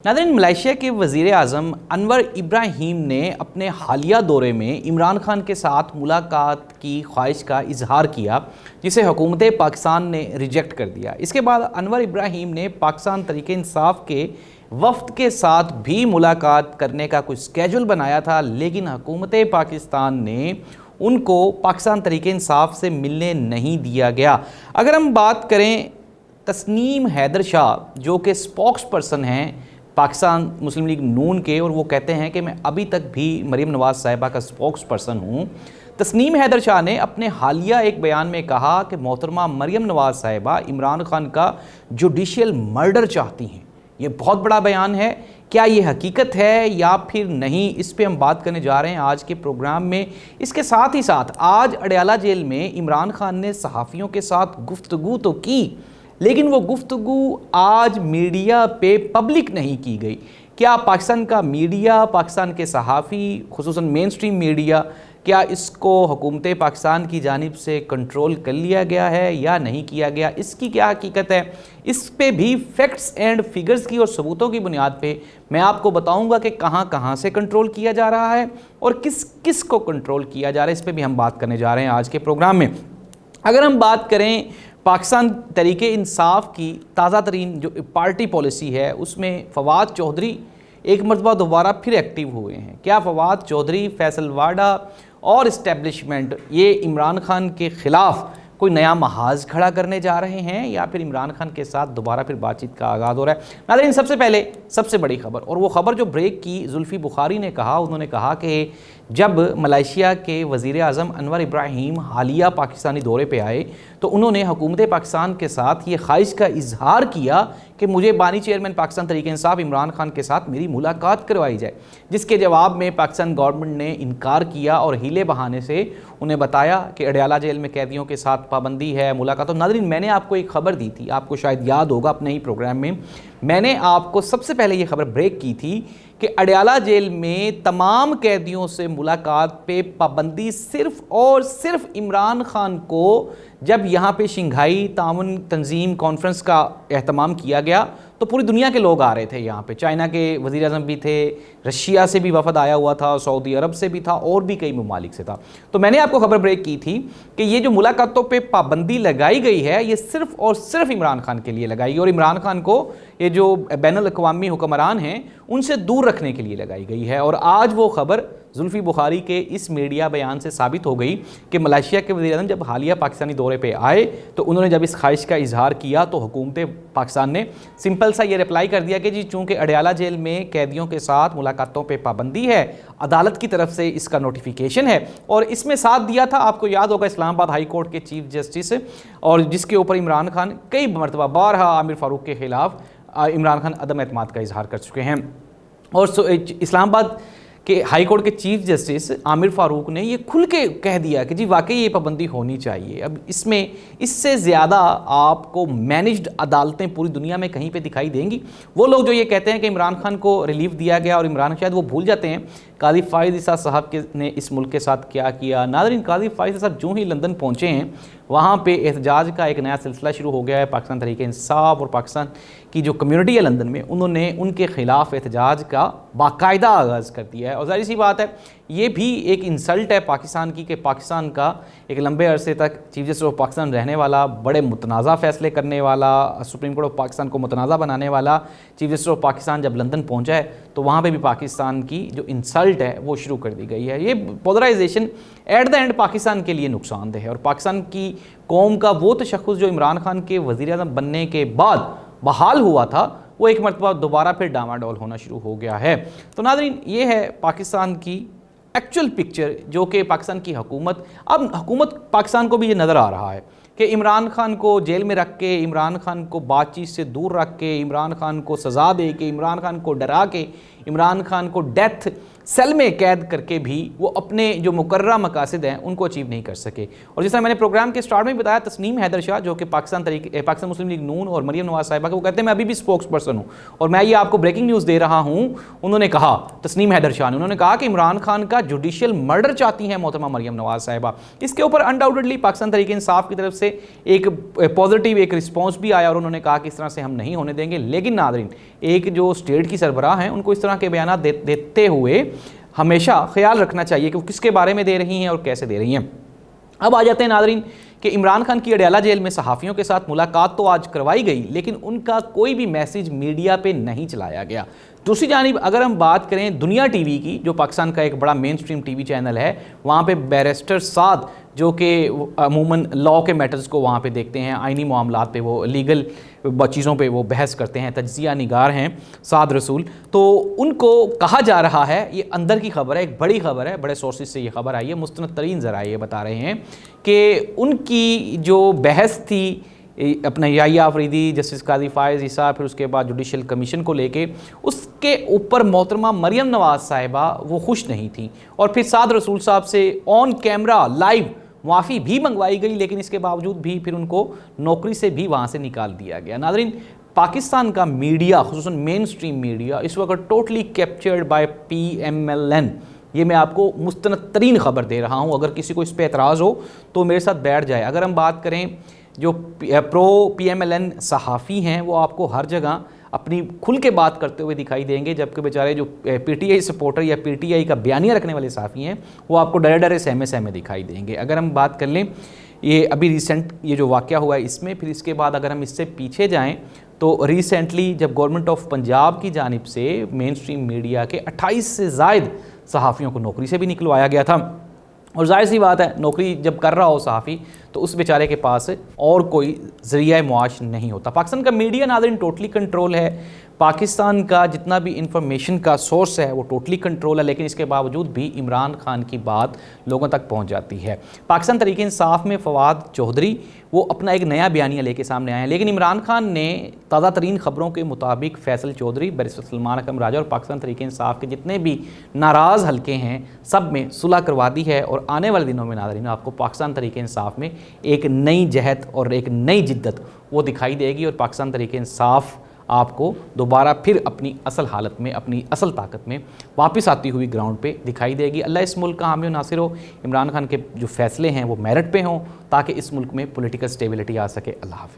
नाज़रीन, मलेशिया के वज़ीर आज़म अनवर इब्राहीम ने अपने हालिया दौरे में इमरान खान के साथ मुलाकात की ख्वाहिश का इजहार किया, जिसे हुकूमत पाकिस्तान ने रिजेक्ट कर दिया। इसके बाद अनवर इब्राहीम ने पाकिस्तान तहरीक इंसाफ के वफ़द के साथ भी मुलाकात करने का कुछ स्केड्यूल बनाया था, लेकिन हुकूमत पाकिस्तान ने उनको पाकिस्तान तहरीक इंसाफ से मिलने नहीं दिया गया। अगर हम बात करें तस्नीम हैदर शाह, जो कि स्पोक्स पर्सन हैं पाकिस्तान मुस्लिम लीग नून के, और वो कहते हैं कि मैं अभी तक भी मरीम नवाज़ साहिबा का स्पोक्स पर्सन हूँ। तस्नीम हैदर शाह ने अपने हालिया एक बयान में कहा कि मोहतरमा मरीम नवाज़ साहिबा इमरान खान का जुडिशियल मर्डर चाहती हैं। ये बहुत बड़ा बयान है। क्या ये हकीकत है या फिर नहीं, इस पे हम बात करने जा रहे हैं आज के प्रोग्राम में। इसके साथ ही साथ आज अडयाला जेल में इमरान खान ने सहाफ़ियों के साथ गुफ्तगू तो की, लेकिन वो गुफ्तगू आज मीडिया पे पब्लिक नहीं की गई। क्या पाकिस्तान का मीडिया, पाकिस्तान के सहाफ़ी, खुसूसन मेन स्ट्रीम मीडिया, क्या इसको हुकूमत पाकिस्तान की जानिब से कंट्रोल कर लिया गया है या नहीं किया गया, इसकी क्या हकीकत है, इस पे भी फैक्ट्स एंड फिगर्स की और सबूतों की बुनियाद पे मैं आपको बताऊंगा कि कहाँ कहाँ से कंट्रोल किया जा रहा है और किस किस को कंट्रोल किया जा रहा है। इस पे भी हम बात करने जा रहे हैं आज के प्रोग्राम में। अगर हम बात करें पाकिस्तान तहरीक इंसाफ की ताज़ा तरीन जो पार्टी पॉलिसी है, उसमें फवाद चौधरी एक मरतबा दोबारा फिर एक्टिव हुए हैं। क्या फवाद चौधरी, फैसल वाडा और इस्टेब्लिशमेंट ये इमरान खान के ख़िलाफ़ कोई नया महाज खड़ा करने जा रहे हैं या फिर इमरान खान के साथ दोबारा फिर बातचीत का आगाज़ हो रहा है? नाज़रीन, सबसे पहले सबसे बड़ी खबर, और वो ख़बर जो ब्रेक की जुल्फ़ी बुखारी ने कहा, उन्होंने कहा कि जब मलेशिया के वज़ीर आज़म अनवर इब्राहीम हालिया पाकिस्तानी दौरे पे आए तो उन्होंने हुकूमत पाकिस्तान के साथ ये ख्वाहिश का इजहार किया कि मुझे बानी चेयरमैन पाकिस्तान तहरीक इंसाफ इमरान खान के साथ मेरी मुलाकात करवाई जाए, जिसके जवाब में पाकिस्तान गवर्नमेंट ने इनकार किया और हीले बहाने से उन्हें बताया कि अडयाला जेल में कैदियों के साथ पाबंदी है मुलाकात। तो नाज़रीन, मैंने आपको एक ख़बर दी थी, आपको शायद याद होगा, अपने ही प्रोग्राम में मैंने आपको सबसे पहले ये खबर ब्रेक की थी कि अडयाला जेल में तमाम कैदियों से मुलाकात पे पाबंदी सिर्फ़ और सिर्फ इमरान खान को जब यहाँ पे शंघाई ताउन तंजीम कॉन्फ्रेंस का एहतमाम किया गया तो पूरी दुनिया के लोग आ रहे थे यहाँ पे। चाइना के वज़ीर आज़म भी थे, रशिया से भी वफ़द आया हुआ था, सऊदी अरब से भी था और भी कई ममालिक से था। तो मैंने आपको खबर ब्रेक की थी कि ये जो मुलाकातों पे पाबंदी लगाई गई है ये सिर्फ़ और सिर्फ इमरान खान के लिए लगाई गई और इमरान खान को ये जो बैनुल अक़वामी हुक्मरान हैं उनसे दूर रखने के लिए लगाई गई है। और आज वो खबर जुल्फ़ी बुखारी के इस मीडिया बयान से साबित हो गई कि मलेशिया के वज़ीर आज़म जब हालिया पाकिस्तानी दौरे पे आए तो उन्होंने जब इस ख्वाहिश का इजहार किया तो हुकूमत पाकिस्तान ने सिंपल सा ये रिप्लाई कर दिया कि जी चूँकि अडयाला जेल में कैदियों के साथ मुलाकातों पे पाबंदी है, अदालत की तरफ से इसका नोटिफिकेशन है। और इसमें साथ दिया था, आपको याद होगा, इस्लामाबाद हाई कोर्ट के चीफ जस्टिस, और जिसके ऊपर इमरान खान कई मरतबा बारहा आमिर फ़ारूक के ख़िलाफ़ इमरान खान अदम एतमाद का इजहार कर चुके हैं। और इस्लामाबाद कि हाई कोर्ट के चीफ जस्टिस आमिर फ़ारूक ने ये खुल के कह दिया कि जी वाकई ये पाबंदी होनी चाहिए। अब इसमें इससे ज़्यादा आपको मैनेज्ड अदालतें पूरी दुनिया में कहीं पे दिखाई देंगी? वो लोग जो ये कहते हैं कि इमरान खान को रिलीफ दिया गया और इमरान शायद वो भूल जाते हैं काजी फ़ाइज़ ईसा साहब ने इस मुल्क के साथ क्या किया। नाज़रीन, काजी फ़ाइज़ ईसा साहब जो ही लंदन पहुँचे हैं वहाँ पे एहतजाज का एक नया सिलसिला शुरू हो गया है। पाकिस्तान तहरीक इंसाफ और पाकिस्तान की जो कम्युनिटी है लंदन में, उन्होंने उनके ख़िलाफ़ एहतजाज का बाकायदा आगाज़ कर दिया है। और ज़ाहिर सी बात है ये भी एक इंसल्ट है पाकिस्तान की कि पाकिस्तान का एक लंबे अरसे तक चीफ जस्टिस ऑफ पाकिस्तान रहने वाला, बड़े मुतनाज़ा फ़ैसले करने वाला, सुप्रीम कोर्ट ऑफ पाकिस्तान को मुतनाज़ा बनाने वाला चीफ जस्टिस ऑफ पाकिस्तान जब लंदन पहुँचा है तो वहाँ पे भी पाकिस्तान की जो इंसल्ट है वो शुरू कर दी गई है। ये polarization at the end Pakistan के लिए नुकसानदेह है और पाकिस्तान की कौम का वो तशख़्ख़ुस जो इमरान खान के वज़ीर आज़म बनने के बाद बहाल हुआ था वो एक मरतबा दोबारा फिर डामाडोल होना शुरू हो गया है। तो नाज़रीन, ये है पाकिस्तान की एक्चुअल पिक्चर, जो कि पाकिस्तान की हुकूमत, अब हुकूमत पाकिस्तान को भी ये नज़र आ रहा है कि इमरान खान को जेल में रख के, इमरान खान को बातचीत से दूर रख के, इमरान खान को सज़ा दे के, इमरान खान को डरा के, عمران خان کو ڈیتھ سیل میں قید کر کے بھی وہ اپنے جو مقررہ مقاصد ہیں ان کو اچیو نہیں کر سکے. اور جس طرح میں نے پروگرام کے سٹارٹ میں بتایا، تسنیم حیدر شاہ جو کہ پاکستان مسلم لیگ نون اور مریم نواز صاحبہ کے، وہ کہتے ہیں میں ابھی بھی اسپوکس پرسن ہوں اور میں یہ آپ کو بریکنگ نیوز دے رہا ہوں. انہوں نے کہا، تسنیم حیدر شاہ نے، انہوں نے کہا کہ عمران خان کا جوڈیشل مرڈر چاہتی ہیں محترمہ مریم نواز صاحبہ. اس کے اوپر انڈاؤٹڈلی پاکستان تحریک انصاف کی طرف سے ایک پازیٹیو ایک رسپانس بھی آیا اور انہوں نے کہا کہ اس طرح سے ہم نہیں ہونے دیں گے. لیکن ناظرین، ایک جو اسٹیٹ کی سربراہ ہیں ان کو اس طرح کے بیانات دیتے ہوئے ہمیشہ خیال رکھنا چاہیے کہ وہ کس کے بارے میں دے رہی ہیں اور کیسے دے رہی ہیں. اب آ جاتے ہیں ناظرین کہ عمران خان کی اڈیالہ جیل میں صحافیوں کے ساتھ ملاقات تو آج کروائی گئی، لیکن ان کا کوئی بھی میسیج میڈیا پہ نہیں چلایا گیا. دوسری جانب اگر ہم بات کریں دنیا ٹی وی کی، جو پاکستان کا ایک بڑا مین سٹریم ٹی وی چینل ہے، وہاں پہ بیرسٹر سعد جو کہ عموماً لاء کے میٹرز کو وہاں پہ دیکھتے ہیں، آئینی معاملات پہ، وہ لیگل چیزوں پہ وہ بحث کرتے ہیں، تجزیہ نگار ہیں سعد رسول. تو ان کو کہا جا رہا ہے، یہ اندر کی خبر ہے، ایک بڑی خبر ہے، بڑے سورسز سے یہ خبر آئی ہے، مستند ترین ذرائع یہ بتا رہے ہیں کہ ان کی جو بحث تھی اپنا یحییٰ آفریدی، جسٹس قاضی فائز عیسیٰ، پھر اس کے بعد جوڈیشل کمیشن کو لے کے، اس کے اوپر محترمہ مریم نواز صاحبہ وہ خوش نہیں تھیں. اور پھر سعد رسول صاحب سے آن کیمرہ لائیو معافی بھی منگوائی گئی، لیکن اس کے باوجود بھی پھر ان کو نوکری سے بھی وہاں سے نکال دیا گیا. ناظرین، پاکستان کا میڈیا، خصوصاً مین سٹریم میڈیا، اس وقت ٹوٹلی کیپچرڈ بائی PMLN. یہ میں آپ کو مستند ترین خبر دے رہا ہوں، اگر کسی کو اس پہ اعتراض ہو تو میرے ساتھ بیٹھ جائے. اگر ہم بات کریں جو پرو PMLN صحافی ہیں، وہ آپ کو ہر جگہ اپنی کھل کے بات کرتے ہوئے دکھائی دیں گے، جبکہ بیچارے جو PTI سپورٹر یا PTI کا بیانیہ رکھنے والے صحافی ہیں وہ آپ کو ڈرے ڈرے سہمے دکھائی دیں گے. اگر ہم بات کر لیں یہ ابھی ریسنٹ یہ جو واقعہ ہوا ہے اس میں، پھر اس کے بعد اگر ہم اس سے پیچھے جائیں تو ریسنٹلی جب گورنمنٹ آف پنجاب کی جانب سے مین سٹریم میڈیا کے 28 سے زائد صحافیوں کو نوکری سے بھی نکلوایا گیا تھا. اور ظاہر سی بات ہے، نوکری جب کر رہا ہو صحافی تو اس بیچارے کے پاس اور کوئی ذریعہ معاش نہیں ہوتا. پاکستان کا میڈیا ناظرین ٹوٹلی کنٹرول ہے، پاکستان کا جتنا بھی انفارمیشن کا سورس ہے وہ ٹوٹلی کنٹرول ہے، لیکن اس کے باوجود بھی عمران خان کی بات لوگوں تک پہنچ جاتی ہے. پاکستان تحریک انصاف میں فواد چودھری وہ اپنا ایک نیا بیانیہ لے کے سامنے آئے ہیں، لیکن عمران خان نے تازہ ترین خبروں کے مطابق فیصل چودھری، بیرسٹر سلمان اکرم راجہ اور پاکستان تحریک انصاف کے جتنے بھی ناراض حلقے ہیں سب میں صلح کروا دی ہے. اور آنے والے دنوں میں ناظرین آپ کو پاکستان تحریک انصاف میں ایک نئی جہت اور ایک نئی جدت وہ دکھائی دے گی، اور پاکستان تحریک انصاف آپ کو دوبارہ پھر اپنی اصل حالت میں، اپنی اصل طاقت میں واپس آتی ہوئی گراؤنڈ پہ دکھائی دے گی. اللہ اس ملک کا حامی و ناصر ہو، عمران خان کے جو فیصلے ہیں وہ میرٹ پہ ہوں تاکہ اس ملک میں پولیٹیکل سٹیبلٹی آ سکے. اللہ حافظ.